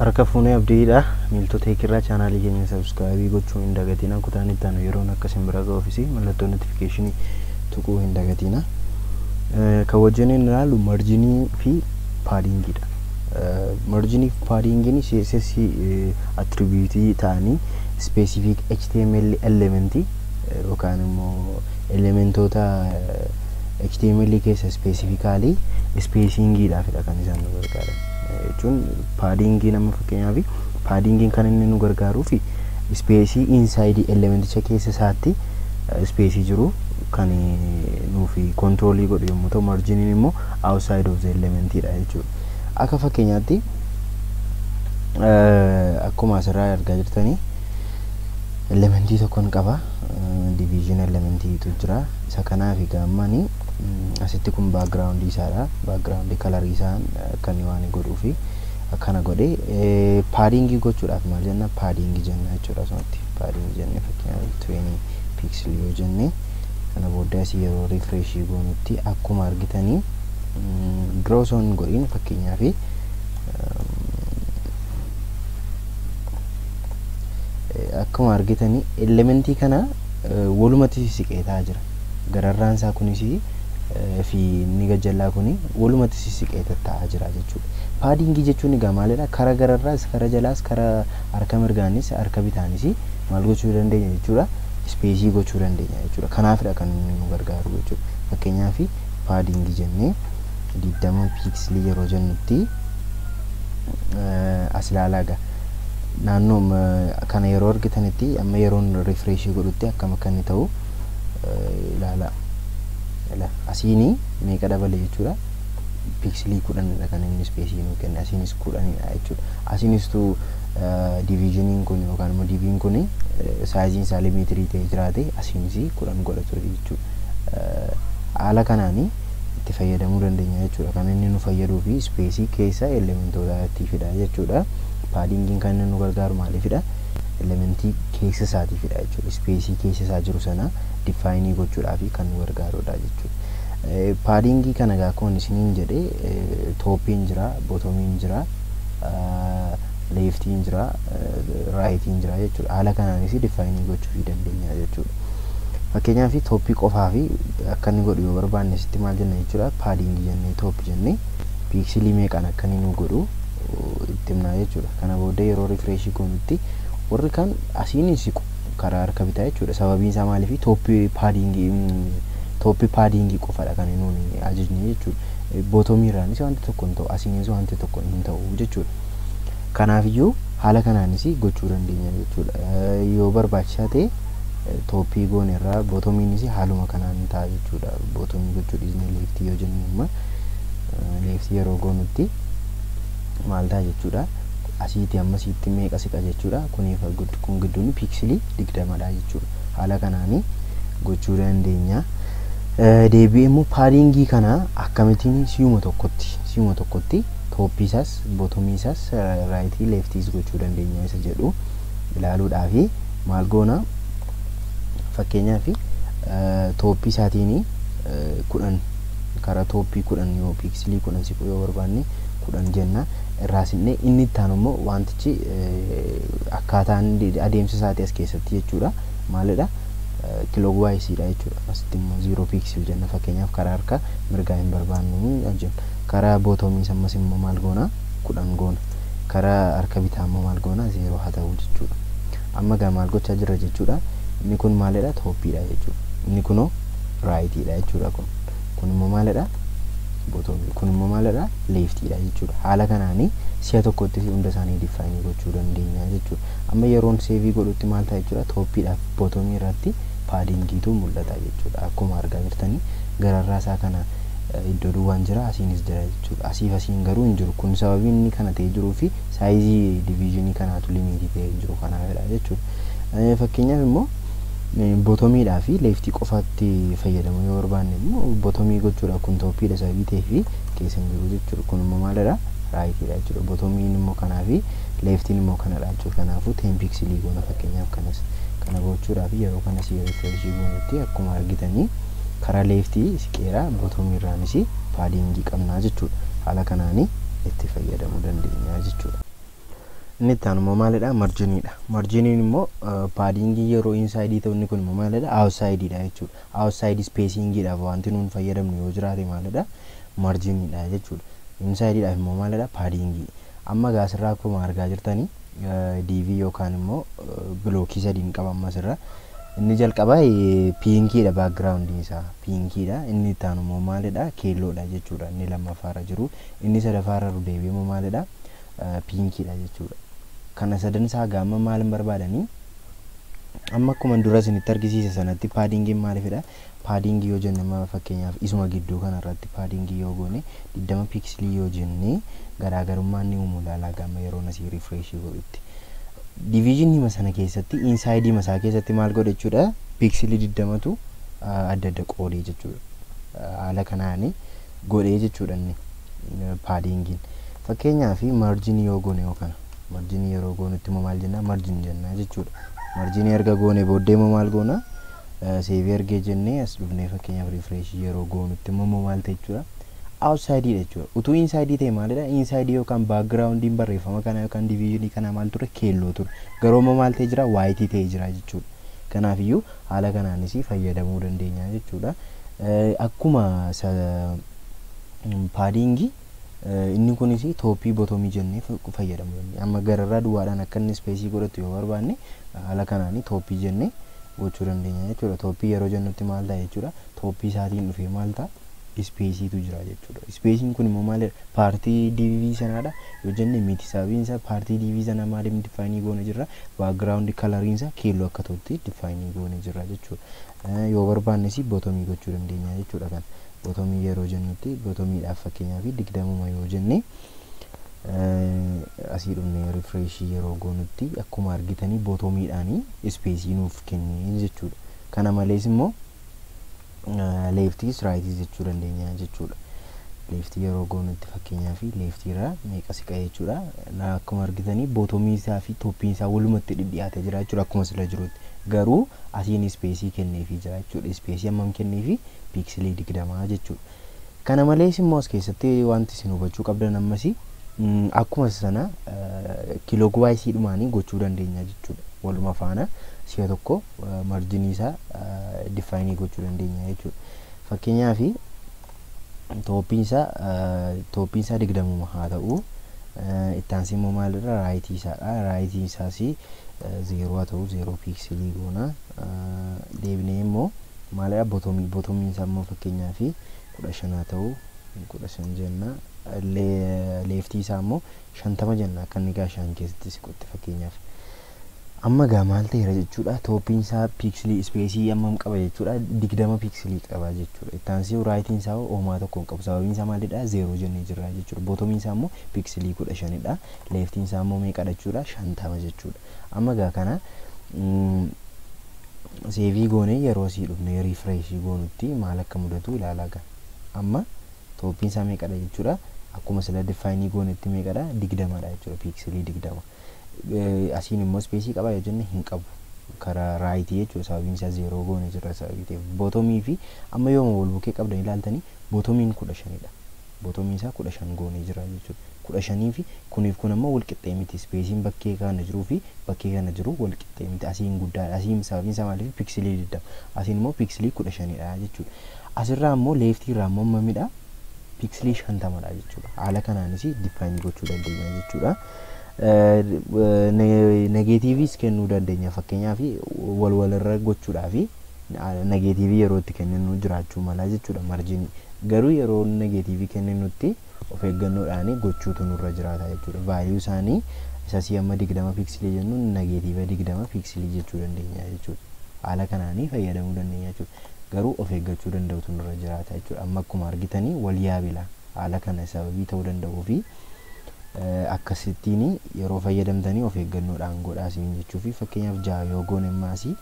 Harka fuunee abdiidha. Miiltota eekirraa chaanaalii keenya sabskaayibii gochuu hin dagatina. Kutaan itti aanu yeroon akka simbira ofiisii mallattoo notifikashinii tuquu hin dagatina. Kan wajjin ilaalu marjinii fi paadingiidha. Marjinii fi paadingiin CSS attribuutii ta'anii specific HTML elementii yookaan immoo elementoota HTML keessa specifically spacingiidhaafidha kan isaan nu gargaaran. Jechuun paadingii nama fakkeenyaaf paadingiin kan inni nu gargaaruu fi spacii inside elementicha keessa isaatti spacii jiru kan nuufi controlii godhu yommuu ta'u, marginiin immoo outside of the elementiidha jechuudha. Akka fakkeenyaatti akkuma asirraa argaa jirtanii elementii tokkoon qaba, division elementiitu jira. Isa kanaaf gammanii asitti kun background isaadha. Background color isaan kan waan godhuu fi akkana godhee padding gochuudhaaf maal jenna, padding jenna jechuudha. Somatti padding jenne fakkeenyaaf 20 pixel yoo jenne kana booda asii yeroo refresh goonutti akkuma argitanii draw zone godhin fakkeenyaaf akkuma argitanii elementii kana walumatti siqeetaa jira. Gararraan isaa kunis fi inni gajjallaa kuni walumatti siqeetaa ta'aa jira jechuudha. Padding jechuun egaa maalidha? Kara gararraas, kara jalaas, kara harka mirgaanis, harka bitaanis maal gochuu dandeenya jechuudha? Spacii gochuu dandeenya jechuudha. Kanaafidha kan nu gargaaru jechuudha. Fakkeenyaaf padding jennee 20 pixel yeroo jennutti as ilaalaa naannoo kana yeroo argitanitti amma yeroon refresh godhutti akkam akka inni ta'u ilaala. Asiini meeqa dabale jechuudha? Pixelii 10 kan inni spacii nu kenne. Asiinis 10 jechuudha. Asiinis tu divisioniin kun yookaan immoo diviin kun saayiziin isaa limitrii ta'ee jiraate asiinis 10 godhatu jechuudha. Haala kanaanii itti fayyadamuu dandeenya jechuudha. Kan inni nu fayyaduu fi spacii keessa elementootaatti fida jechuudha. Paddingiin kan inni nu gargaaru maaliifidha? Elementii keessa isaatiifidha jechuudha. Spacii keessa isaa jiru sana define gochuudhaaf kan nu gargaarudha jechuudha. Paddingii kana akkuma isiniin jedhee toppiin jira, bottomiin jira, leftiin jira, rightiin jira jechuudha. Haala kanaanis define gochuu dandeenya jechuudha. Fakkeenyaaf toppii qofaa fi akka inni godhu yoo barbaanne sitti maal jenna jechuudha? Padding jennee top jennee pixelii meeqaan akka inni nu godhu itti himna jechuudha. Kana booda yeroo refresh goonutti warri kan asiin siqu karaa harka bitaa jechuudha. Sababiin isaa maaliif toppii padding qofadha kan inni ajajne jechuudha. Bottomiirraanis wanti tokko hin ta'u, asiinis wanti tokko hin ta'u jechuudha. Kanaafiyyuu haala kanaanis gochuu dandeenya jechuudha. Yoo barbaachisaa ta'e toppii goonerraa bottomiinis haaluma kanaan ta'a jechuudha. Bottomii gochuu dhiisnee leftii yoo jennu immoo leftii yeroo goonutti maal ta'a jechuudha? Asiitti ammasiitti meeqa siqa jechuudha. Kuniif kun gidduun pixelii 20dha jechuudha. Haala kanaanii gochuu dandeenya. Deebi'ee immoo paddingii kana akkamittiin si'uma tokkotti toppii isaas, bottomii isaas, rightii, leftiis gochuu dandeenya isa jedhu ilaaluudhaaf maal goona? Fakkeenyaaf toppii isaatiin 10 karaa toppii 10 yoo pixelii 10 siqu yoo barbaanne 10 jenna. Irraasinne inni itti aanu immoo wantichi akkaataan adeemsa isaatii as keessatti jechuudha. Maalidha? Kilowaayisidha jechuudha. Asitti immoo 0 pixel jenna. Fakkeenyaaf karaa harka mirgaa hin barbaannu jenna. Karaa bottomii ammas immoo maal goona? 10 goona. Karaa harka bitaa immoo maal goona? 0 haa ta'u jechuudha. Amma gaa maal gochaa jirra jechuudha? Inni kun maalidha? Toppiidha jechuudha. Inni kunoo rightiidha jechuudha. Kun immoo maalidha? Bottomii. Kun immoo maalidha? Leftiidha jechuudha. Haala kanaanii si'a tokkotti hunda isaanii define gochuu dandeenya jechuudha. Amma yeroon save godhutti maal ta'a jechuudha? Toppiidhaaf bottomii irratti paddingiitu mul'ata jechuudha. Akkuma argaa jirtanii gararraa isaa kana iddoo duwwaan jira, asiinis jira jechuudha. Asiif asiin garuu hin jiru. Kun sababiin inni kana ta'ee jiruu fi saayizii divisionii kanaatu limitii ta'ee jiru kanaafidha jechuudha. Fakkeenyaaf immoo bottomiidhaa fi leftii qofaatti fayyadamu yoo barbaanne immoo bottomii gochuudha. Kun toppiidha sababii ta'ee fi keessa hin jiru jechuudha. Kun immoo maalidha? Rightiidha jechuudha. Bottomiin immoo kanaa fi leftiin immoo kanadha jechuudha. Kanaafuu 10 pixelii goona fakkeenyaaf kanas kana gochuudhaaf yeroo kanas refresh goonutti akkuma argitanii karaa leftii siqeera, bottomiirraanis paddingii qabnaa jechuudha. Haala kanaanii itti fayyadamuu dandeenya jechuudha. Inni itti aanu maalidha? Marginiidha. Marginiin immoo paadingii yeroo inside ta'u inni kun immoo maalidha? Outsideidha jechuudha. Outside spacingiidhaaf wanti nuun fayyadamnu yoo jiraate maalidha? Marginiidha jechuudha. Insideidhaaf immoo maalidha? Paadingii. Amma gaasirraa akkuma argaa jirtanii DV yookaan immoo bilookii sadiin qaba amma asirra. Inni jalqaba pinkiidha backgroundin isaa pinkiidha. Inni itti aanu immoo maalidha? Keelloodha jechuudha. Inni lammaffaarra jiru. Inni sadaffaarra deebi'ee immoo maalidha? Pinkiidha jechuudha. Kana sadan isaa gaama maal barbaadanii amma akkuma dura isinitti argisiise sanatti paadingiin maalifidha? Paadingii yoo jenne fakkeenyaaf isuma gidduu kanarratti paadingii yoo goone 20 pixelii yoo jenne garaagarummaan ni uumu ilaalaa gaama yeroo asii refresh godhutti. Division hima sana keessatti inside hima isaa keessatti maal godhe jechuudha? Pixelii 20tu adda adda qoodee jechuudha. Haala kanaan godhee jechuudha inni paadingiin. Fakkeenyaaf margin yoo goone yookaan margin yeroo goonutti immoo maal jenna? Margin jenna jechuudha. Margin erga goone booddee immoo maal goona? Save ergee jennee as dhufnee fakkeenyaaf refresh yeroo goonutti immoo maal ta'e jechuudha? Outside jechuudha. Utuu inside ta'e maalidha? Inside yookaan backgroundin barreeffama kana yookaan division kana maal ture? Keelloo ture. Garuu immoo maal ta'e jira? White ta'e jira jechuudha. Kanaafiyyuu haala kanaanis fayyadamuu dandeenya jechuudha. Akkuma paadingii inni kunis toppii bottomii jennee fayyadamuu dandeenya. Amma gararraa duwwaadhaan akka inni space godhatu yoo barbaanne haala kanaan toppii jennee gochuu dandeenya jechuudha. Toppii yeroo jennutti maal ta'a jechuudha? Toppii isaatiin dhufee maal ta'a? Space'itu jira jechuudha. Space'iin kun immoo maalidha? Paartii DV sanaadha yoo jenne miti. Sababiin isaa paartii DV sana maaliif define goone jirra? Background coloriin isaa keelloo akka ta'utti define goone jirra jechuudha. Yoo barbaannes bottomii gochuu dandeenya jechuudha. Kan bottomii yeroo jennutti bottomiidhaaf fakkeenyaaf 20 yoo jenne asii dhufnee refresh yeroo goonutti akkuma argitanii bottomiidhaan space'i nuuf kenne jechuudha. Kana malees immoo leftis rightis jechuu dandeenya jechuudha. Leftii yeroo goonutti fakkeenyaaf leftiirraa meeqa siqa jechuudha. Akkuma argitanii bottomii isaa fi toppiin isaa walumatti dhidhiyaatee jira jechuudha akkuma sila jirutti. Garuu asiin space'i kenneefii jira jechuudha. Space'i hammam kenneefi? Pixelii 20 jechuudha. Kana malees immoo as keessatti wanti isin hubachuu qabdan ammasi akkuma sana kilooguwaayisii dhumaanii gochuu dandeenya jechuudha. Waluma faana si'a tokko marginii isaa define gochuu dandeenya jechuudha. Fakkeenyaaf toppiin isaa 20 haa ta'u. Itti aansee immoo maalirra raayitii isaadha. Raayitii isaas 0 haa ta'u 0 pixelii goona. Deebinee immoo maalidha? Bottomiin isaa immoo fakkeenyaaf 15 haa ta'u 15 jenna. Leftii isaa immoo 50 jenna akka inni gaashaan keessatti siqutti fakkeenyaaf. Amma gaa maal ta'eera jechuudha? Toppiin isaa pixelii space'i hammam qaba jechuudha? 20 pixelii qaba jechuudha. Itti aansee raayitiin isaa oomaa tokko hin qabu. Sababiin isaa maalidha? 0 jennee jirra jechuudha. Bottomiin isaa immoo pixelii 15dha. Leftiin isaa immoo meeqadha jechuudha? 50 jechuudha. Amma gaa kana save goone yeroo asii dhufnee refresh goonutti maal akka mudatu ilaalaa gaa. Amma toppiin isaa meeqadha jechuudha? Akkuma sila define goonetti meeqadha? 20dha jechuudha. Pixelii 20. Asiin immoo space'i qaba yoo jenne hin qabu. Karaa raayitii jechuudha. Sababiin isaa 0 goone jirra sababii ta'eef. Bottomii fi amma yooma wal bukkee qabdan ilaaltanii bottomiin 15dha. Bottomiin isaa 15 goone jira jechuudha. 15 fi kuniif kun ammoo wal qixxee miti. Space'iin bakkee kana jiruu fi bakkee kana jiru wal qixxee miti. Asiin guddaadha. Asiin sababiin isaa maaliif pixelii 20. Asiin immoo pixelii 15dha jechuudha. Asirraa immoo leftiirraa immoo hammamidha? Pixelii 50dha jechuudha. Haala kanaanis define gochuu dandeenya jechuudha. Negatiiviis kennuu dandeenya fakkeenyaaf walirra gochuudhaaf negatiivii yeroo itti kenninu jiraachuu mala jechuudha. Margin garuu yeroo negatiivii kenninutti of eeggannoodhaan gochuutu nurra jiraata jechuudha. Value isaanii isasii amma 20 pixelii jennu negatiiva 20 pixelii jechuu dandeenya jechuudha. Haala kanaan fayyadamuu dandeenya jechuudha. Garuu of eeggachuu danda'utu nurra jiraata jechuudha. Amma akkuma argitanii wal yaabila haala kana sababii ta'uu danda'uu fi akkasittiin yeroo fayyadamtanii of eeggannoodhaan godhaa isin jechuufi fakkeenyaaf 6 yoo goone ammaasii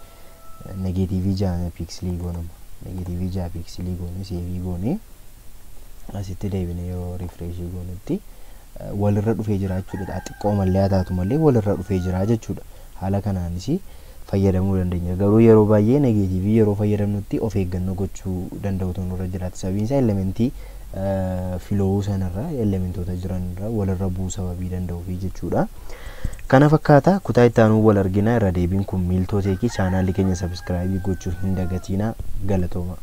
negatiivii 6 pixelii goonama. Negatiivii 6 pixelii goone save goone asitti deebine yeroo refresh goonetti walirra dhufee jira jechuudha. Xiqqoo mallee taatu mallee walirra dhufee jira jechuudha. Haala kanaanis fayyadamuu dandeenya. Garuu yeroo baay'ee negatiivii yeroo fayyadamnutti of eeggannoo gochuu danda'utu nurra jiraata. Sababiin isaa elementii filoo sanarraa elementoota jiranirraa walirra bu'uu sababii danda'uufi jechuudha. Kana fakkaata kutaa itti aanu wal argina. Irra deebiin kun Miiltoo Teekii chaanaalii keenya subscribe gochuu hin dagatinaa. Galatooma.